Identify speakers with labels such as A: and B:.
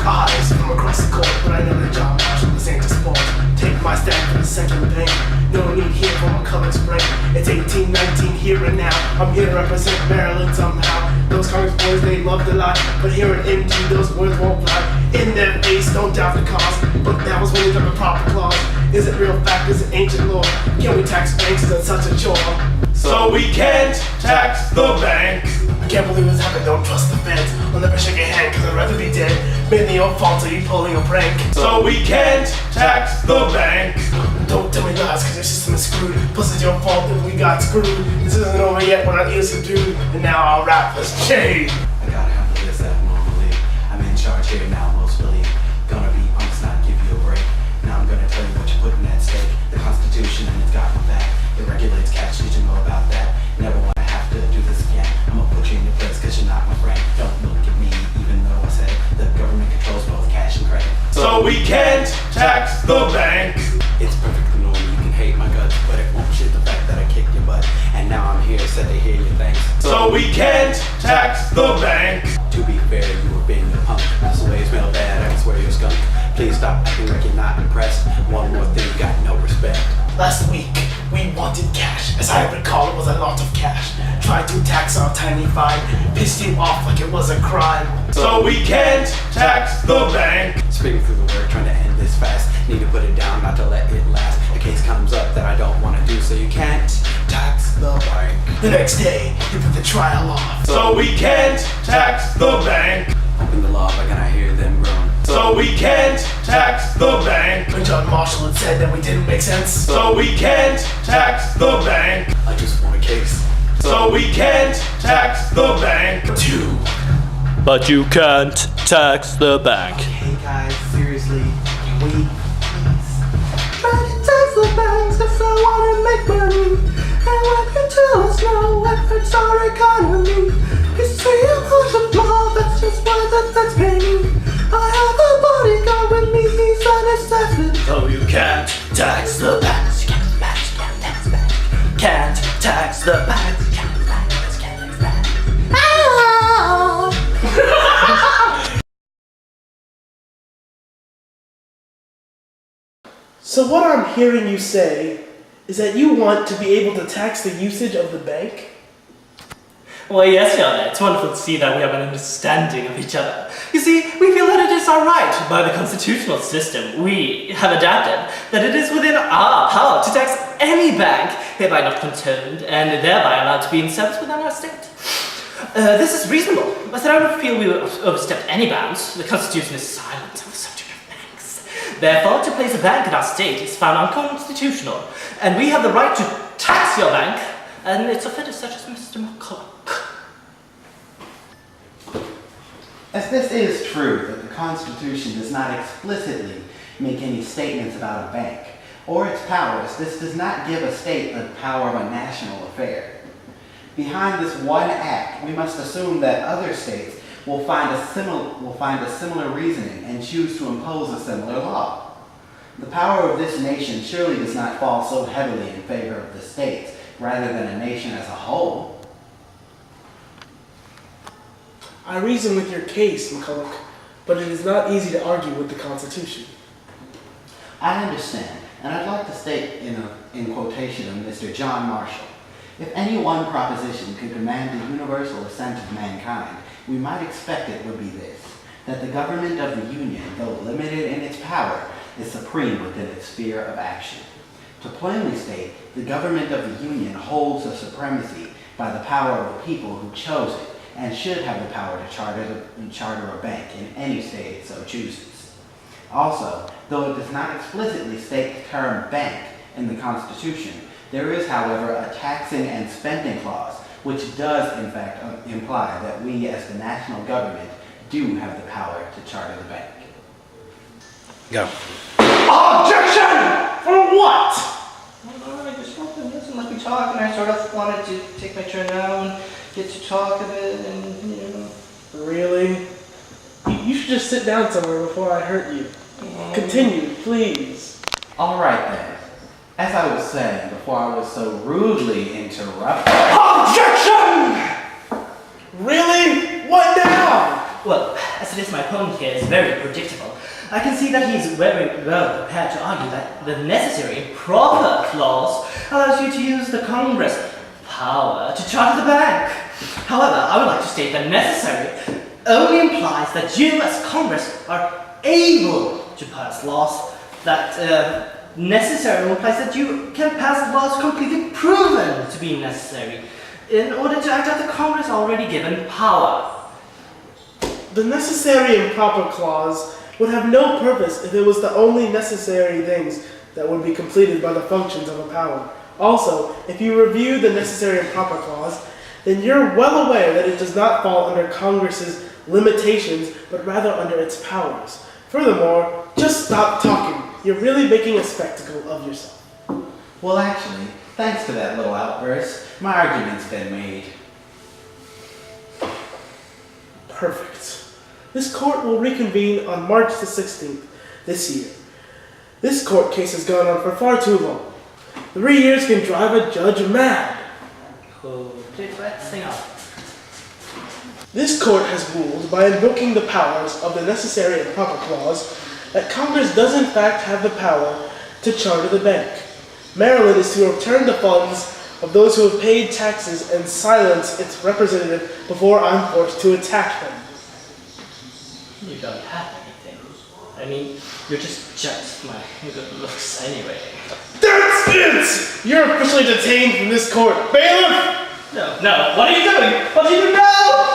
A: Eyes from across the court, but I know the job marshal this ain't a sport. Take my stand for the second bank. No need here for my color spray. It's 1819 here and now. I'm here to represent Maryland somehow. Those Congress boys, they love to lie, but here in MD, those words won't fly. In their face, don't doubt the cause, but that was when they got the proper clause. Is it real fact? Is it ancient law? Can we tax banks? Is that such a chore?
B: So we can't tax the bank.
A: I can't believe this happened, don't trust the feds. I'll never shake a hand, cause I'd rather be dead. Mainly your fault, so you pulling a prank.
B: So we can't tax the bank.
A: Don't tell me lies, cause your system is screwed. Plus it's your fault if we got screwed. This isn't over yet, we're not ears subdued. And now our rap has changed.
C: I gotta handle this abnormally. I'm in charge here now, most believe. Gonna be honest, not give you a break. Now I'm gonna tell you what you're putting at stake. The Constitution, and it's got my back. It regulates cash, did you know about that? Never wanna have to do this again. I'ma put you in your place, cause you're not my friend. Don't look at me, even though I said the government controls both cash and credit.
B: So we can't tax the bank.
C: It's perfectly normal, you can hate my guts, but it won't shit the fact that I kicked your butt. And now I'm here, said they hear your thanks.
B: So we can't tax the bank.
C: To be fair, you were being a punk. That's the way you smell bad, I swear you're a skunk. Please stop acting like you're not impressed. One more thing, you got no respect.
A: Last week, we wanted cash. As I recall, it was a lot of cash. Tried to tax our tiny fine. Pissed you off like it was a crime.
B: So we can't tax the bank.
C: Speaking through the work, trying to end this fast. Need to put it down, not to let it last. A case comes up that I don't want to do, so you can't tax the bank.
A: The next day, you put the trial off.
B: So we can't tax the bank.
C: Open the law, but can I hear them groan?
B: So we can't tax the bank.
A: When John Marshall had said that we didn't make sense.
B: So we can't tax the bank.
C: I just want a case.
B: So we can't tax the bank.
A: 2.
D: But you can't tax the bank.
C: Hey guys, seriously, can we please?
E: Try to tax the banks cause I wanna make money. And when you tell us no, it hurts our economy. You see a bunch of law, that's just why that's paying. I have a bodyguard with me, he's an assassin.
D: So you can't tax the banks. You can't tax the banks. Can't tax the banks. Can't tax the banks.
A: So what I'm hearing you say is that you want to be able to tax the usage of the bank?
F: Well, yes, Your Honor. It's wonderful to see that we have an understanding of each other. You see, we feel that it is our right, by the constitutional system we have adapted, that it is within our power to tax any bank hereby not condoned and thereby allowed to be in service within our state. This is reasonable, but I don't feel we overstepped any bounds. The Constitution is silent on the subject of banks. Therefore, to place a bank in our state is found unconstitutional, and we have the right to tax your bank and its offenders such as Mr. McCulloch.
G: As this is true that the Constitution does not explicitly make any statements about a bank or its powers, this does not give a state the power of a national affair. Behind this one act, we must assume that other states will find a similar reasoning and choose to impose a similar law. The power of this nation surely does not fall so heavily in favor of the states rather than a nation as a whole.
A: I reason with your case, McCulloch, but it is not easy to argue with the Constitution.
G: I understand, and I'd like to state in quotation of Mr. John Marshall, if any one proposition could command the universal assent of mankind, we might expect it would be this, that the government of the Union, though limited in its power, is supreme within its sphere of action. To plainly state, the government of the Union holds the supremacy by the power of the people who chose it, and should have the power to charter a bank in any state it so chooses. Also, though it does not explicitly state the term bank in the Constitution, there is, however, a taxing and spending clause, which does, in fact, imply that we, as the national government, do have the power to charter the bank.
C: Go.
A: Objection! For what?
F: I just want to listen, let me talk, and I sort of wanted to take my turn now and get to talk a bit, and, you know.
A: Really? You should just sit down somewhere before I hurt you. Continue, please.
G: All right then. As I was saying before I was so rudely interrupted.
A: Objection! Really? What now?
F: Well, as it is, my opponent here is very predictable. I can see that he is very well prepared to argue that the necessary and proper clause allows you to use the Congress power to charter the bank. However, I would like to state that necessary only implies that you as Congress are able to pass laws. That necessary implies that you can pass laws completely proven to be necessary in order to act out the Congress already given power.
A: The necessary and proper clause would have no purpose if it was the only necessary things that would be completed by the functions of a power. Also, if you review the necessary and proper clause, then you're well aware that it does not fall under Congress's limitations, but rather under its powers. Furthermore, just stop talking. You're really making a spectacle of yourself.
G: Well, actually, thanks to that little outburst, my argument's been made.
A: Perfect. This court will reconvene on March the 16th this year. This court case has gone on for far too long. 3 years can drive a judge mad.
F: Oh, let's sing up.
A: This court has ruled, by invoking the powers of the necessary and proper clause, that Congress does in fact have the power to charter the bank. Maryland is to return the funds of those who have paid taxes and silence its representative before I'm forced to attack them.
F: You don't have anything. I mean, you're just my good looks anyway.
A: That's it! You're officially detained from this court. Bailiff!
F: No, what are you doing? What do you know?